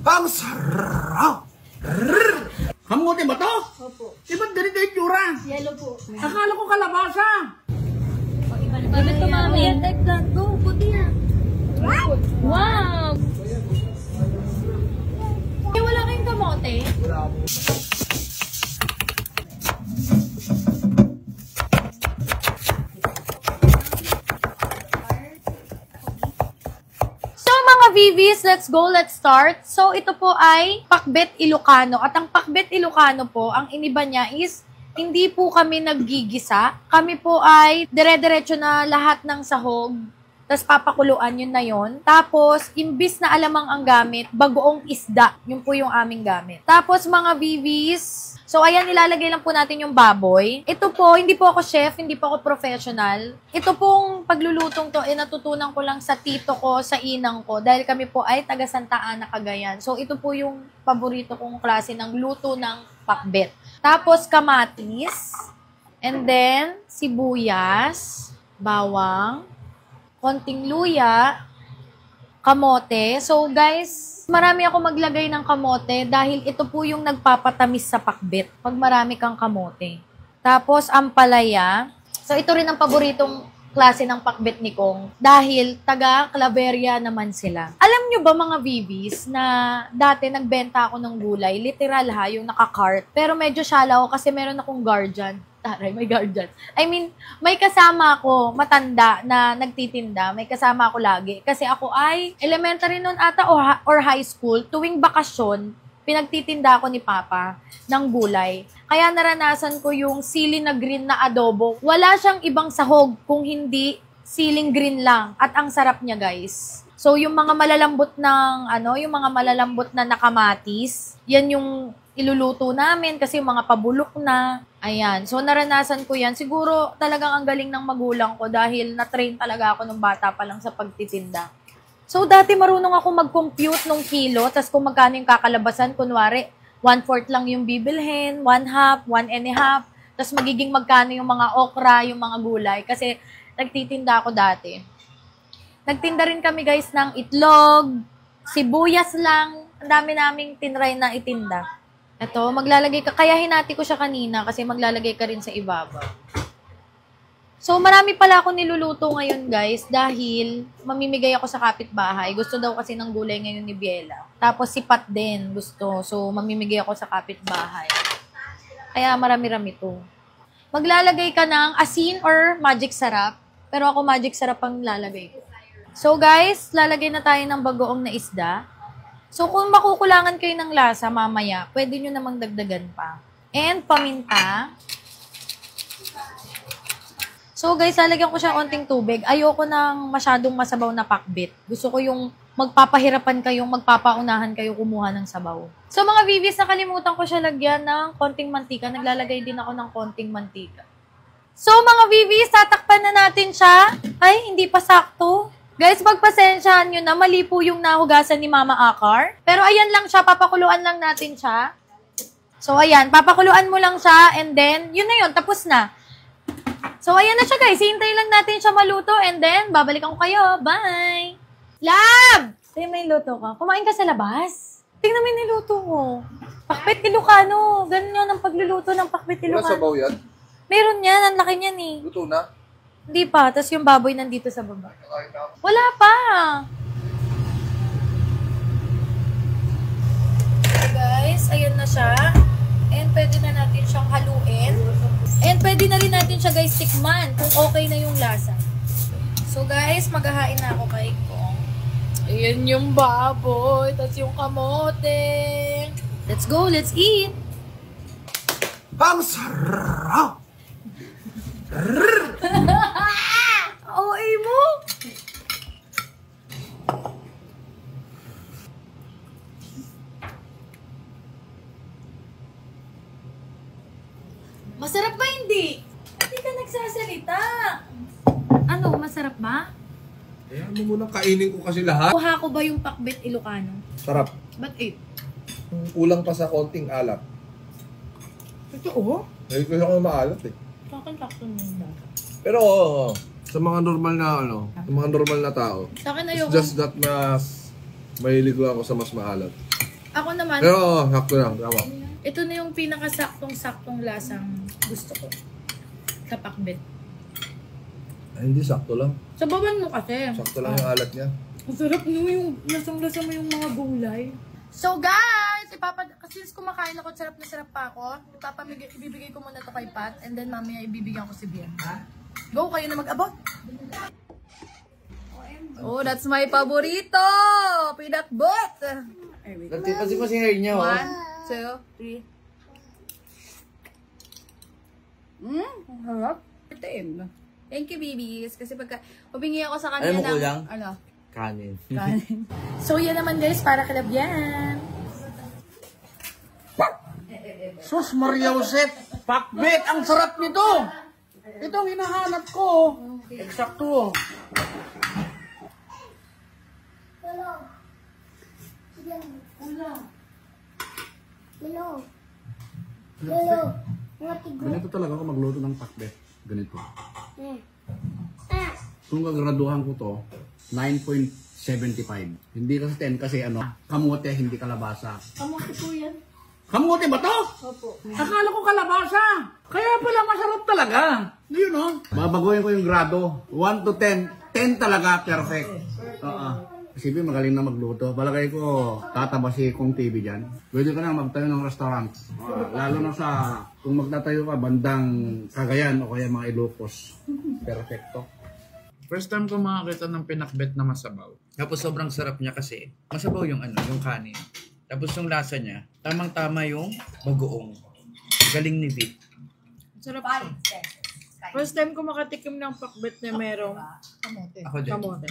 Ang sarap! Kamote ba to? Opo. Di ba't ganito yung tsura? Yellow po. Akala ko kalabasa. Bakit ito mami? Yan, eggplant. Go, puti yan. Wow! Wala kayong kamote? Wala po. Vivis, let's go, let's start. So, ito po ay Pakbet Ilocano. At ang Pakbet Ilocano po, ang iniba niya is, hindi po kami naggigisa. Kami po ay dire-diretso na lahat ng sahog. Tapos papakuluan yun na yun. Tapos, imbis na alamang ang gamit, bagoong isda. Yun po yung aming gamit. Tapos, mga Vivis, so, ayan, nilalagay lang po natin yung baboy. Ito po, hindi po ako chef, hindi po ako professional. Ito pong paglulutong to, natutunan ko lang sa tito ko, sa inang ko, dahil kami po ay taga Santa Ana, Cagayan. So, ito po yung paborito kong klase ng luto ng pakbet. Tapos, kamatis, and then, sibuyas, bawang, konting luya, kamote. So, guys, marami ako maglagay ng kamote dahil ito po yung nagpapatamis sa pakbet pag marami kang kamote. Tapos, ampalaya. So, ito rin ang paboritong klase ng pakbet ni Kong dahil taga Claveria naman sila. Alam nyo ba mga Vivis na dati nagbenta ako ng gulay, literal ha, yung naka-cart. Pero medyo shallow kasi meron akong guardian. Taray, may guardian. I mean, may kasama ako, matanda, na nagtitinda. May kasama ako lagi. Kasi ako ay elementary noon ata or high school. Tuwing bakasyon, pinagtitinda ako ni Papa ng gulay. Kaya naranasan ko yung sili na green na adobo. Wala siyang ibang sahog kung hindi siling green lang. At ang sarap niya, guys. So, yung mga malalambot ng, yung mga malalambot na nakamatis, yan yung iluluto namin kasi yung mga pabulok na. Ayan. So, naranasan ko yan. Siguro talagang ang galing ng magulang ko dahil na-train talaga ako nung bata pa lang sa pagtitinda. So, dati marunong ako mag-compute ng kilo, tas kung magkano yung kakalabasan, kunwari, 1/4 lang yung bibilhin, 1/2, 1 1/2, tas magiging magkano yung mga okra, yung mga gulay. Kasi nagtitinda ako dati. Nagtinda rin kami, guys, ng itlog, sibuyas lang. Ang dami naming tinry na itinda. Ito, maglalagay ka, kaya hinati ko siya kanina kasi maglalagay ka rin sa ibabaw. So, marami pala ako niluluto ngayon, guys, dahil mamimigay ako sa kapitbahay. Gusto daw kasi ng gulay ngayon ni Biela. Tapos si Pat din gusto. So, mamimigay ako sa kapitbahay. Kaya marami-rami to. Maglalagay ka ng asin or magic sarap. Pero ako magic sarap ang lalagay ko. So, guys, lalagay na tayo ng bagoong na isda. So, kung makukulangan kayo ng lasa mamaya, pwede nyo namang dagdagan pa. And paminta. So, guys, lalagyan ko siya konting tubig. Ayoko ng masyadong masabaw na pakbet. Gusto ko yung magpapahirapan kayong, magpapaunahan kayo kumuha ng sabaw. So, mga Vivis, nakalimutan ko siya lagyan ng konting mantika. Naglalagay din ako ng konting mantika. So, mga Vivis, tatakpan na natin siya. Ay, hindi pa sakto. Guys, magpasensyahan nyo na mali po yung nahugasan ni Mama Akar. Pero ayan lang siya, papakuluan lang natin siya. So, ayan, papakuluan mo lang siya and then, yun na yun, tapos na. So, ayan na siya, guys. Hintay lang natin siya maluto and then, babalikan ko kayo. Bye! Lab! Tingnan mo yung luto ko. Kumain ka sa labas? Tingnan mo yung niluto ko. Pakbet Ilocano. Ganun yun ang pagluluto ng Pakbet Ilocano. Wala sabaw yan? Meron yan, ang laki niyan eh. Luto na? Hindi pa. Tapos yung baboy nandito sa baba. Wala pa. So guys, ayan na siya. And pwede na natin siyang haluin. And pwede na rin natin siya, guys, tikman kung okay na yung lasa. So guys, maghahain na ako kay Kong. Ayan yung baboy. Tapos yung kamote. Let's go, let's eat. Ang sarap! OA mo? Masarap ba hindi? Hindi ka nagsasalita. Ano, masarap ba? Kaya mo muna kainin ko kasi lahat. Kuha ko ba yung Pakbet Ilocano? Sarap. Ba't 8? Kulang pa sa konting alat. Ito, oh? Hindi ko siya maalat eh. Sakto na yung lasa. Pero sa mga normal na sa mga normal na tao, Sa akin it's ayoko. just that mahilig ako sa mas maalat. Ako naman, Pero sakto lang, tama. ito na yung pinakasaktong-saktong lasang gusto ko. Sa pakbet. Ay, hindi, sakto lang. Sabawan mo kasi. Sakto lang yung alat niya. Ang sarap no, yung lasang-lasa mo yung mga gulay. So guys, since kumakain ako, sarap na sarap pa ako, ibibigay ko muna to kay Pat, and then mamaya ibibigyan ko si Bian. Go, kayo na mag-abot. Oh, that's my paborito! Peanut butter! Kasi pa si hair niya, oh. 1, 2, 3. Ang harap. Itim. Thank you, babies. Kasi pagka humingi ako sa kanila Alam mo, kulang? Ano? Kanin. Kanin. So yan naman guys, para kay Bian. Sus Maria Josep, pakbet, ang sarap nito. Ito ang hinahanap ko. Eksakto. Ganito talaga ako magluto ng pakbet. Ganito. Kung gagraduhan ko to, 9.75. Hindi kasi 10 kasi kamote, hindi kalabasa. Kamuti po yan. Kamuti ba to? Opo. Akala ko kalabasa. Kaya pala masarap talaga. Yun oh. Babaguhin ko yung grado. 1 to 10. 10 talaga, perfect. Oo. Isipin, magaling na magluto. Palagay ko, tataba si Kong TV dyan. Pwede ka na magtayo ng restaurant. Lalo na sa, kung magtatayo ka, bandang Cagayan o kaya mga Ilocos. Perfecto. First time ko makakita ng pinakbet na masabaw. Tapos sobrang sarap niya kasi masabaw yung yung kanin. Tapos yung lasa niya, tamang-tama yung bagoong. Galing ni Vic. Sarap siya. First time ko makatikim ng pakbet na merong Ako din. kamote.